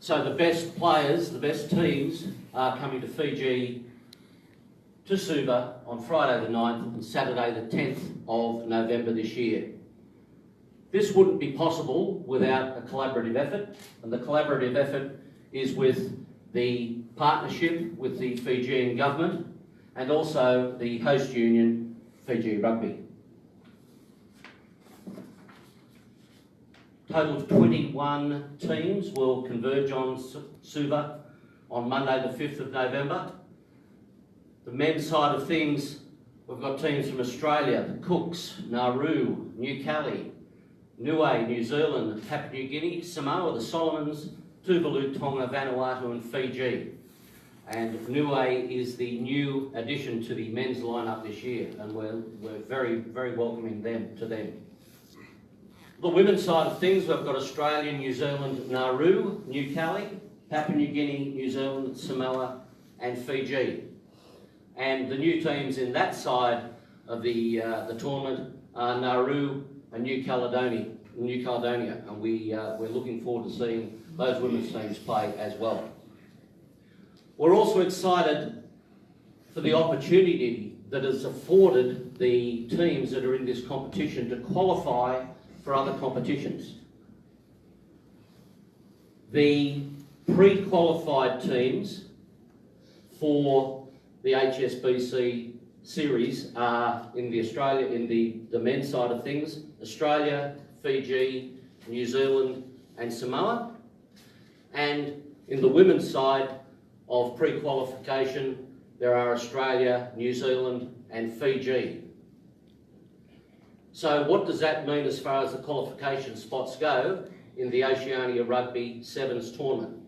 So the best players, the best teams are coming to Fiji, to Suva on Friday the 9th and Saturday the 10th of November this year. This wouldn't be possible without a collaborative effort, and the collaborative effort is with the partnership with the Fijian government and also the host union, Fiji Rugby. Total of 21 teams will converge on Suva on Monday the 5th of November. The men's side of things, we've got teams from Australia, the Cooks, Nauru, New Cali, Niue, New Zealand, Papua New Guinea, Samoa, the Solomons, Tuvalu, Tonga, Vanuatu and Fiji. And Niue is the new addition to the men's lineup this year, and we're very, very welcoming to them. The women's side of things, we've got Australia, New Zealand, Nauru, New Cali, Papua New Guinea, New Zealand, Samoa and Fiji. And the new teams in that side of the tournament are Nauru and New Caledonia, and we're looking forward to seeing those women's teams play as well. We're also excited for the opportunity that is afforded the teams that are in this competition to qualify for other competitions. The pre-qualified teams for the HSBC series are in the men's side of things, Australia, Fiji, New Zealand and Samoa. And in the women's side of pre-qualification, there are Australia, New Zealand and Fiji. So what does that mean as far as the qualification spots go in the Oceania Rugby Sevens tournament?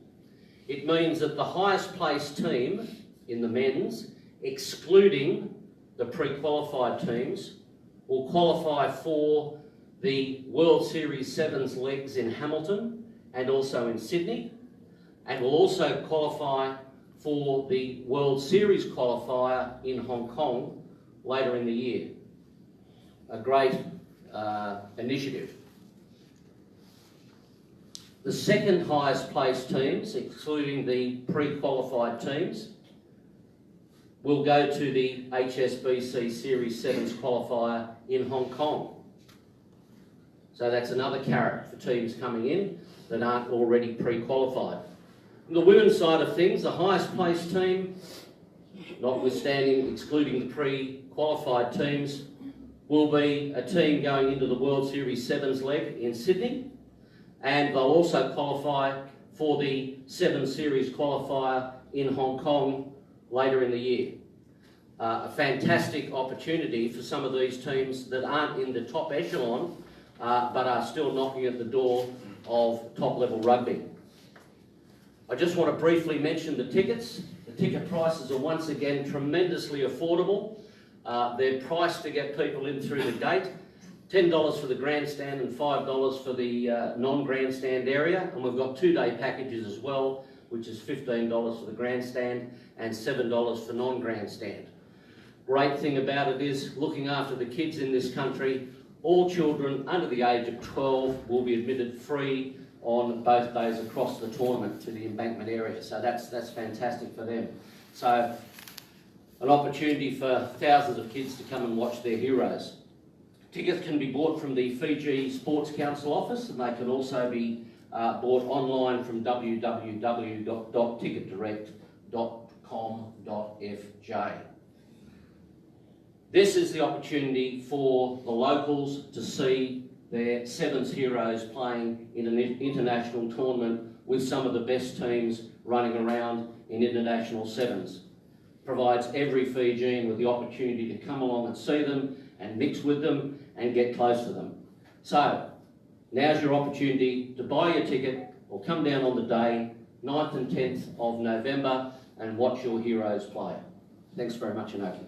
It means that the highest placed team in the men's, excluding the pre-qualified teams, will qualify for the World Series Sevens legs in Hamilton and also in Sydney, and will also qualify for the World Series qualifier in Hong Kong later in the year. A great initiative. The second highest placed teams, excluding the pre-qualified teams, will go to the HSBC Series 7's qualifier in Hong Kong. So that's another carrot for teams coming in that aren't already pre-qualified. On the women's side of things, the highest placed team, notwithstanding excluding the pre-qualified teams, will be a team going into the World Series Sevens leg in Sydney, and they'll also qualify for the Sevens Series qualifier in Hong Kong later in the year. A fantastic opportunity for some of these teams that aren't in the top echelon, but are still knocking at the door of top-level rugby. I just want to briefly mention the tickets. The ticket prices are once again tremendously affordable. They're priced to get people in through the gate. $10 for the grandstand and $5 for the non-grandstand area. And we've got 2-day packages as well, which is $15 for the grandstand and $7 for non-grandstand. Great thing about it is looking after the kids in this country. All children under the age of 12 will be admitted free on both days across the tournament to the embankment area. So that's fantastic for them. So an opportunity for thousands of kids to come and watch their heroes. Tickets can be bought from the Fiji Sports Council office, and they can also be bought online from www.ticketdirect.com.fj. This is the opportunity for the locals to see their Sevens heroes playing in an international tournament with some of the best teams running around in international Sevens. Provides every Fijian with the opportunity to come along and see them and mix with them and get close to them. So, now's your opportunity to buy your ticket or come down on the day, 9th and 10th of November, and watch your heroes play. Thanks very much, Inoki.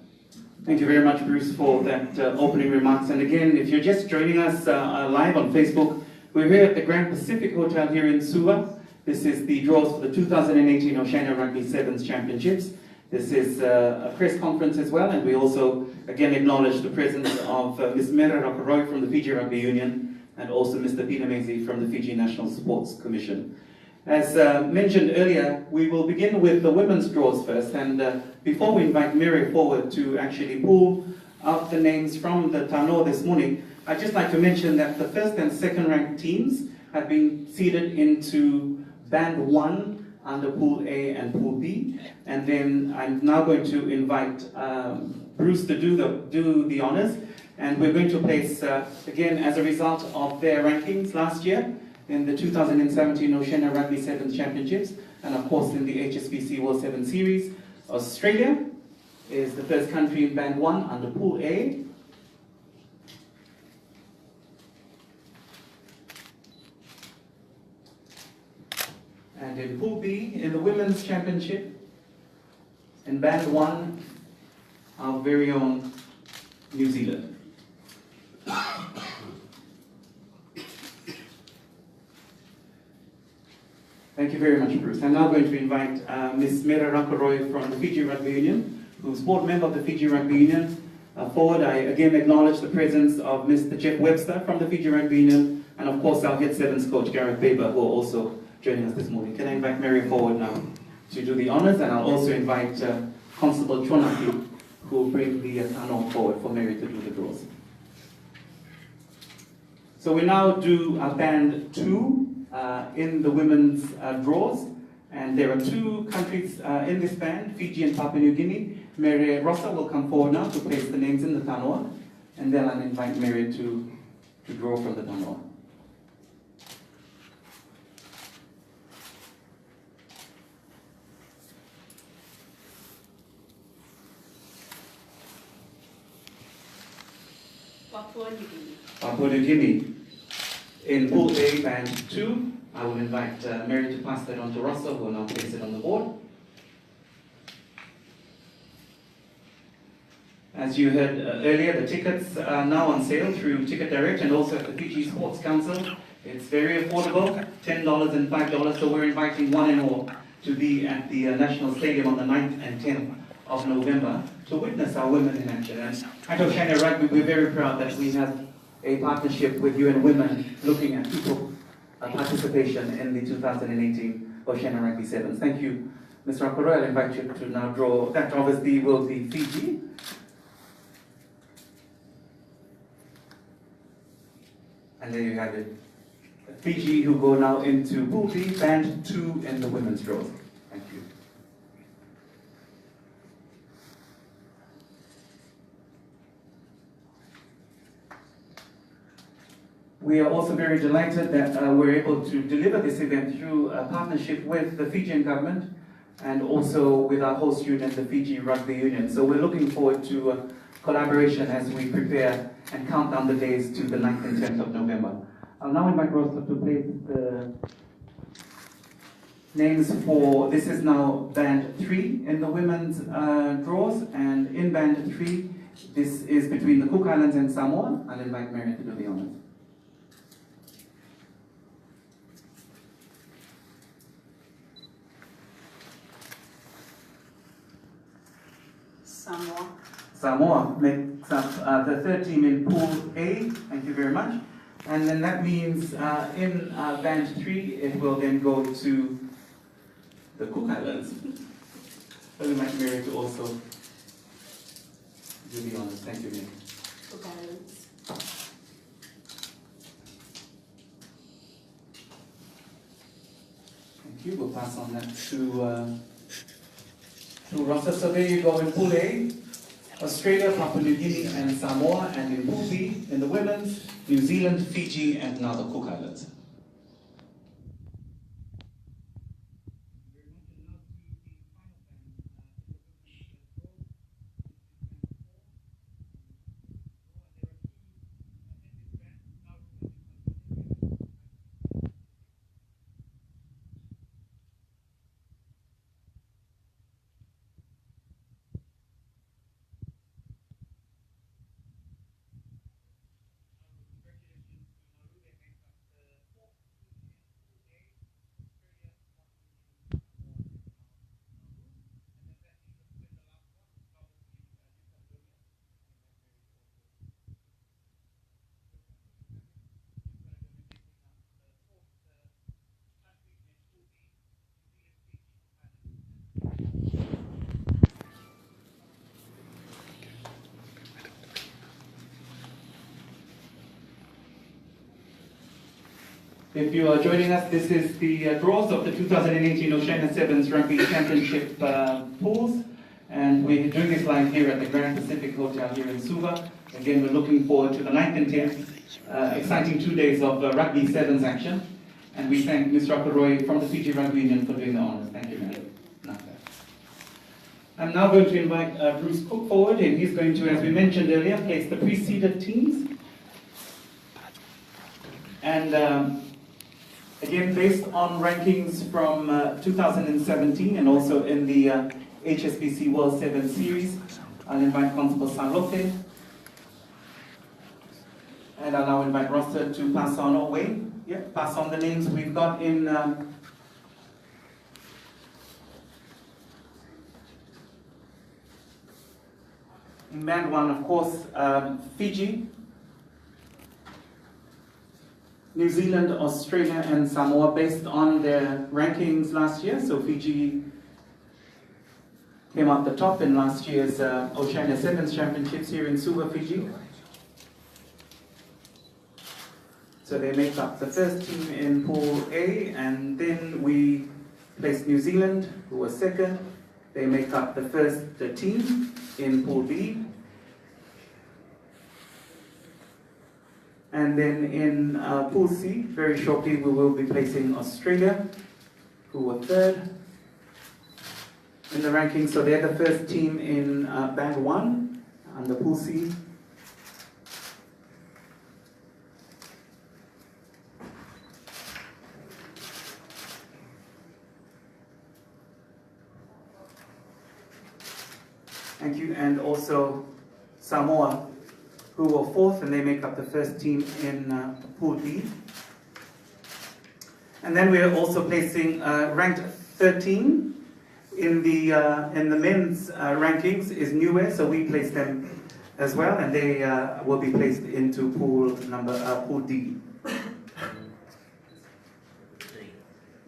Thank you very much, Bruce, for that opening remarks. And again, if you're just joining us live on Facebook, we're here at the Grand Pacific Hotel here in Suva. This is the draws for the 2018 Oceania Rugby Sevens Championships. This is a press conference as well, and we also again acknowledge the presence of Ms. Mera Rakaroy from the Fiji Rugby Union and also Mr. Peter Maisie from the Fiji National Sports Commission. As mentioned earlier, we will begin with the women's draws first, and before we invite Mary forward to actually pull out the names from the Tano this morning, I'd just like to mention that the first and second ranked teams have been seeded into Band 1 under Pool A and Pool B, and then I'm now going to invite Bruce to do the honors, and we're going to place, again, as a result of their rankings last year, in the 2017 Oceania Rugby Sevens Championships, and of course in the HSBC World 7 Series. Australia is the first country in Band 1 under Pool A. And in Pool B, in the Women's Championship, in Band 1, our very own New Zealand. Thank you very much, Bruce. I'm now going to invite Ms. Mera Rakoroy from the Fiji Rugby Union, who's board member of the Fiji Rugby Union, forward. I again acknowledge the presence of Mr. Jeff Webster from the Fiji Rugby Union, and of course our head sevens coach, Gareth Baber, who are also joining us this morning. Can I invite Mary forward now to do the honors, and I'll also invite Constable Chonaki, who will bring the Tano forward for Mary to do the draws. So we now do Band 2 in the women's draws, and there are two countries in this band, Fiji and Papua New Guinea. Mary Rossa will come forward now to place the names in the Tanoa, and then I'll invite Mary to draw from the Tanoa. Papua New Guinea. Papua New Guinea. In Pool A, Band 2, I will invite Mary to pass that on to Rossa, who will now place it on the board. As you heard earlier, the tickets are now on sale through Ticket Direct and also at the Fiji Sports Council. It's very affordable, $10 and $5, so we're inviting one and all to be at the National Stadium on the 9th and 10th of November to witness our women in action. And at Oceania Rugby, we're very proud that we have a partnership with UN Women looking at people participation in the 2018 Oceania Rugby Sevens. Thank you, Mr. Akoro. I'll invite you to now draw. That obviously will be Fiji. And there you have it. Fiji, who go now into Pool B, Band 2 in the women's draws. Thank you. We are also very delighted that we're able to deliver this event through a partnership with the Fijian government and also with our host union, the Fiji Rugby Union. So we're looking forward to collaboration as we prepare and count down the days to the 9th and 10th of November. I'll now invite Rosa to place the names for, this is now Band 3 in the women's draws, and in Band 3, this is between the Cook Islands and Samoa. I'll invite Mary to do the honors. Samoa makes up the third team in Pool A. Thank you very much. And then that means in Band 3, it will then go to the Cook Islands. I'll invite Mary to also do the honors. Thank you, Mary. Cook Islands. Thank you. We'll pass on that to Rossa. So there you go in Pool A. Australia, Papua New Guinea, and Samoa, and in Pool B, in the women's, New Zealand, Fiji, and now the Cook Islands. If you are joining us, this is the draws of the 2018 Oceania Sevens Rugby Championship pools. And we're doing this live here at the Grand Pacific Hotel here in Suva. Again, we're looking forward to the 9th and 10th. Exciting 2 days of Rugby Sevens action. And we thank Ms. Roy from the Fiji Rugby Union for doing the honors. Thank you, ma'am. I'm now going to invite Bruce Cook forward, and he's going to, as we mentioned earlier, place the preceded teams. And again, based on rankings from 2017 and also in the HSBC World 7 Series, I'll invite Constable Salote. And I'll now invite Roster to pass on pass on the names we've got in Band 1, of course, Fiji, New Zealand, Australia, and Samoa, based on their rankings last year. So Fiji came out the top in last year's Oceania Sevens Championships here in Suva, Fiji. So they make up the first team in Pool A, and then we placed New Zealand, who was second. They make up the first team in Pool B. And then in Pool C, very shortly, we will be placing Australia, who were third in the rankings. So they're the first team in Band 1 under Pool C. Thank you. And also Samoa, who were fourth, and they make up the first team in Pool D. And then we are also placing ranked 13 in the men's rankings is Niue, so we place them as well, and they will be placed into Pool D.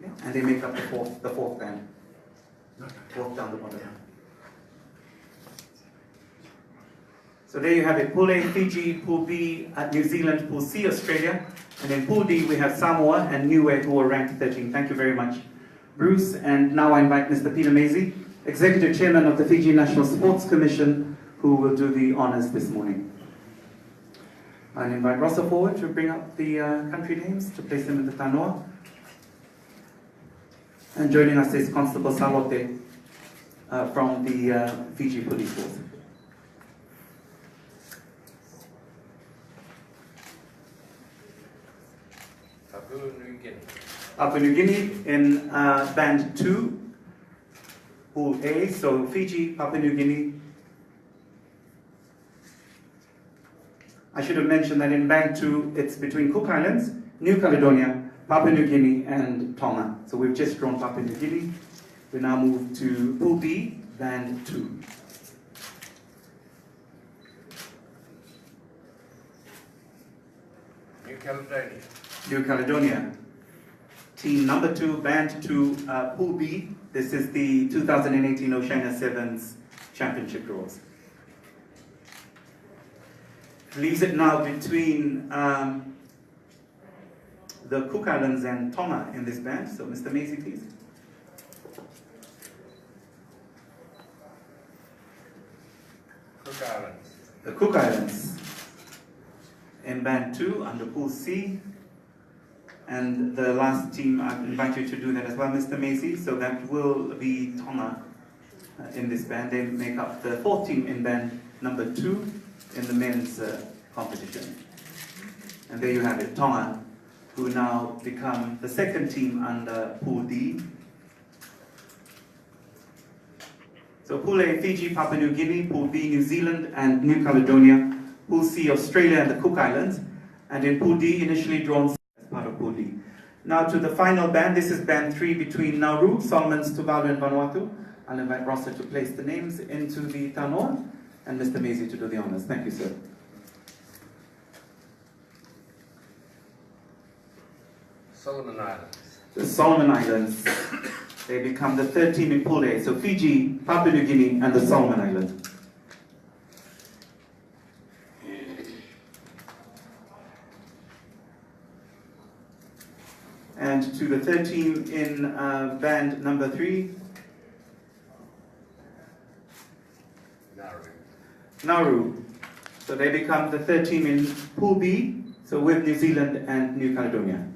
Yeah, and they make up the fourth band. Fourth down the bottom. So there you have it, Pool A, Fiji, Pool B, New Zealand, Pool C, Australia, and in Pool D we have Samoa and Niue, who are ranked 13. Thank you very much, Bruce. And now I invite Mr. Peter Maisie, Executive Chairman of the Fiji National Sports Commission, who will do the honors this morning. I invite Rossa forward to bring up the country names, to place them in the tanoa. And joining us is Constable Salote from the Fiji Police Force. Papua New Guinea in Band 2, Pool A, so Fiji, Papua New Guinea. I should have mentioned that in Band 2, it's between Cook Islands, New Caledonia, Papua New Guinea, and Tonga. So we've just drawn Papua New Guinea. We now move to Pool B, Band 2. New Caledonia. New Caledonia. Team number 2, Band 2, Pool B. This is the 2018 Oceania Sevens Championship draws. Leaves it now between the Cook Islands and Tonga in this band. So Mr. Maisie, please. Cook Islands. The Cook Islands in Band 2 under Pool C. And the last team, I invite you to do that as well, Mr. Maisie. So that will be Tonga in this band. They make up the fourth team in Band number 2 in the men's competition. And there you have it, Tonga, who now become the second team under Pool D. So Pool A, Fiji, Papua New Guinea, Pool B, New Zealand and New Caledonia, Pool C, Australia and the Cook Islands, and in Pool D, initially drawn as part of Pool D. Now to the final band. This is Band 3 between Nauru, Solomons, Tuvalu and Vanuatu. I'll invite Rossa to place the names into the tanoa, and Mr. Maisie to do the honors. Thank you, sir. Solomon Islands. The Solomon Islands, they become the third team in Pool A. So Fiji, Papua New Guinea and the Solomon Islands. to the third team in band number 3. Nauru. So they become the third team in Pool B, so with New Zealand and New Caledonia.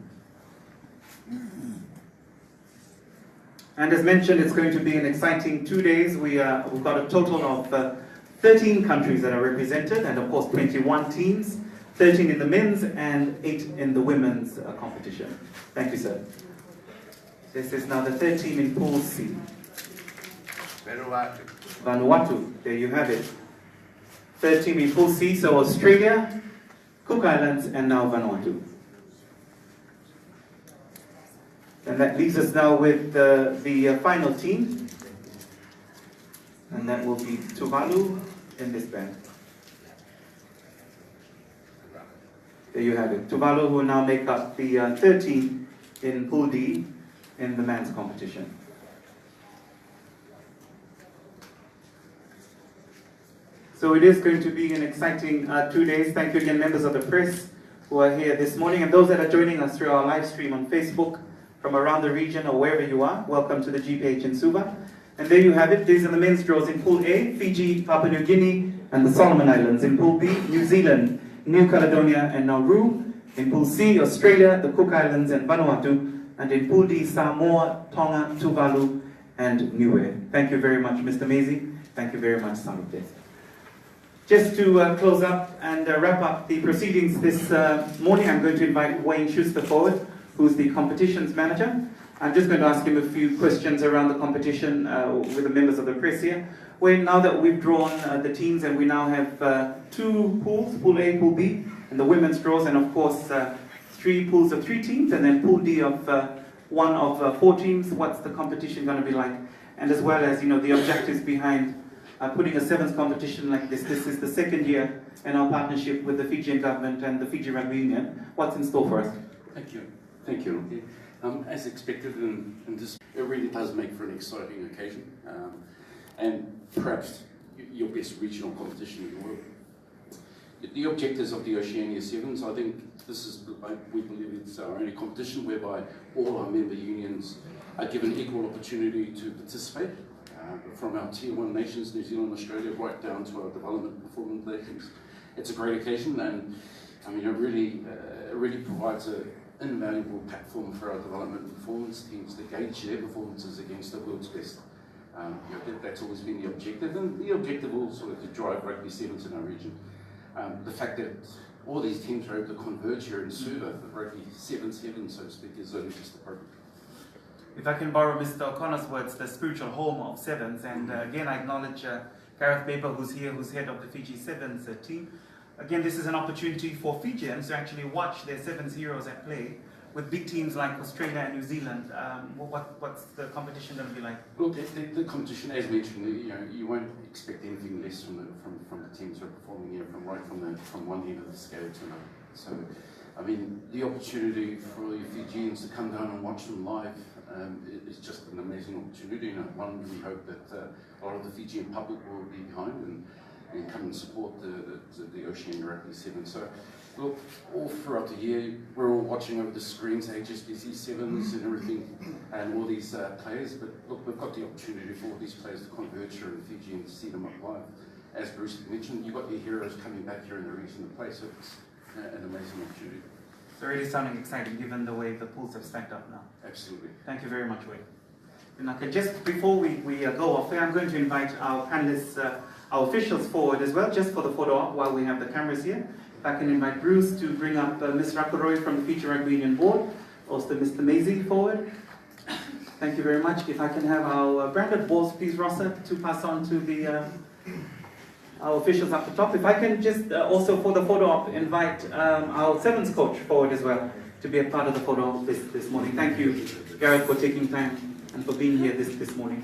And as mentioned, it's going to be an exciting 2 days. We've got a total of 13 countries that are represented, and of course 21 teams, 13 in the men's and 8 in the women's competition. Thank you, sir. This is now the third team in Pool C. Vanuatu, there you have it. Third team in Pool C, so Australia, Cook Islands, and now Vanuatu. And that leaves us now with the final team, and that will be Tuvalu in this band. There you have it. Tuvalu will now make up the third team in Pool D in the men's competition. So it is going to be an exciting 2 days. Thank you again, members of the press who are here this morning, and those that are joining us through our live stream on Facebook from around the region or wherever you are. Welcome to the GPH in Suva. And there you have it. These are the men's draws in Pool A, Fiji, Papua New Guinea, and the Solomon Islands. In Pool B, New Zealand, New Caledonia, and Nauru. In Pool C, Australia, the Cook Islands, and Vanuatu. And in Pool D, Samoa, Tonga, Tuvalu, and Niue. Thank you very much, Mr. Maisie. Thank you very much, Samite. Just to close up and wrap up the proceedings this morning, I'm going to invite Wayne Schuster forward, who's the competitions manager. I'm just going to ask him a few questions around the competition with the members of the press here. Wayne, now that we've drawn the teams and we now have 2 pools, Pool A, Pool B, and the women's draws, and of course 3 pools of 3 teams, and then Pool D of 1 of 4 teams, what's the competition going to be like? And as well as, the objectives behind putting a sevens competition like this. This is the second year in our partnership with the Fijian government and the Fiji Rugby Union. What's in store for us? Thank you. Thank you. As expected, and this, it really does make for an exciting occasion, and perhaps your best regional competition in the world. The objectives of the Oceania Sevens, I think this is, we believe it's our only competition whereby all our member unions are given equal opportunity to participate. From our Tier 1 nations, New Zealand, Australia, right down to our development performance nations. It's a great occasion, and I mean, it really provides an invaluable platform for our development performance teams to gauge their performances against the world's best. That's always been the objective, and the objective also to drive rugby sevens in our region. The fact that all these teams are able to converge here in Suva, the rugby sevens heaven, so to speak, is only just appropriate. If I can borrow Mr. O'Connor's words, the spiritual home of sevens, and again I acknowledge Gareth Baber, who's here, who's head of the Fiji Sevens team. Again, this is an opportunity for Fijians to actually watch their sevens heroes at play with big teams like Australia and New Zealand. What's the competition going to be like? Look, the competition, as mentioned, you won't expect anything less from the teams who are performing here, from one end of the scale to another. So, I mean, the opportunity for the Fijians to come down and watch them live is just an amazing opportunity, and one we hope that a lot of the Fijian public will be behind and come and support the Oceania Rugby Sevens. So, look, all throughout the year, we're all watching over the screens, HSBC Sevens and everything, and all these players. But look, we've got the opportunity for all these players to converge here in Fiji and see them up live. As Bruce mentioned, you've got your heroes coming back here in the region to play, so it's an amazing opportunity. It's already sounding exciting given the way the pools have stacked up now. Absolutely. Thank you very much, Wayne. And okay, just before we go off there, I'm going to invite our panelists, our officials forward as well, just for the photo op while we have the cameras here. If I can invite Bruce to bring up Ms. Rakaroi from the Fiji Rugby Union Board, also Mr. Maisie forward. Thank you very much. If I can have our branded balls, please, Rossa, to pass on to the our officials up the top. If I can just also for the photo op invite our sevens coach forward as well to be a part of the photo op this morning. Thank you, Gareth, for taking time and for being here this morning.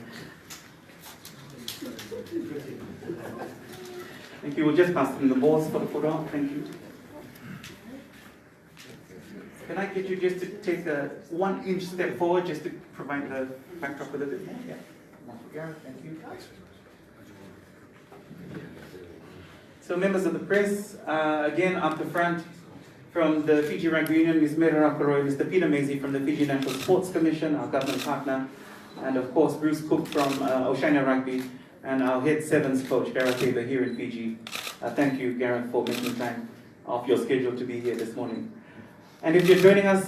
Thank you. We'll just pass in the balls for the photo op. Thank you. Can I get you just to take a 1-inch step forward just to provide the backdrop a little bit more? Yeah. Gareth, thank you. So members of the press, again up the front, From the Fiji Rugby Union, Ms. Mera Rakoroy, Mr. Peter Maisie from the Fiji National Sports Commission, our government partner, and of course Bruce Cook from Oceania Rugby, and our head sevens coach, Gareth Tabor, here in Fiji. Thank you, Gareth, for making time off your schedule to be here this morning. And if you're joining us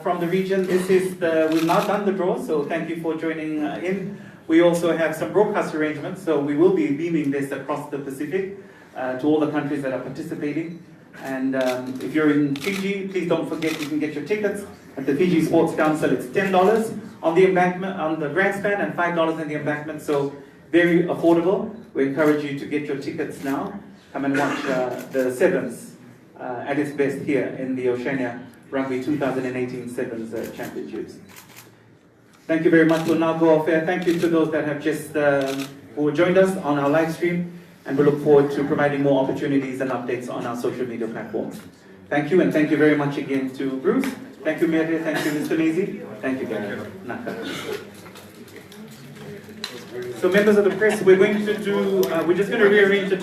from the region, we've now done the draw, so thank you for joining in. We also have some broadcast arrangements, so we will be beaming this across the Pacific to all the countries that are participating. And if you're in Fiji, please don't forget you can get your tickets at the Fiji Sports Council. It's $10 on the embankment, on the grandstand, and $5 in the embankment, so very affordable. We encourage you to get your tickets now. Come and watch the sevens at its best here in the Oceania Rugby 2018 Sevens Championships. Thank you very much. We'll now go off air. Thank you to those that have just who joined us on our live stream, and we look forward to providing more opportunities and updates on our social media platforms. Thank you, and thank you very much again to Bruce. Thank you, Mary. Thank you, Mr. Maisie. Thank you, Gary. So members of the press, we're just going to rearrange the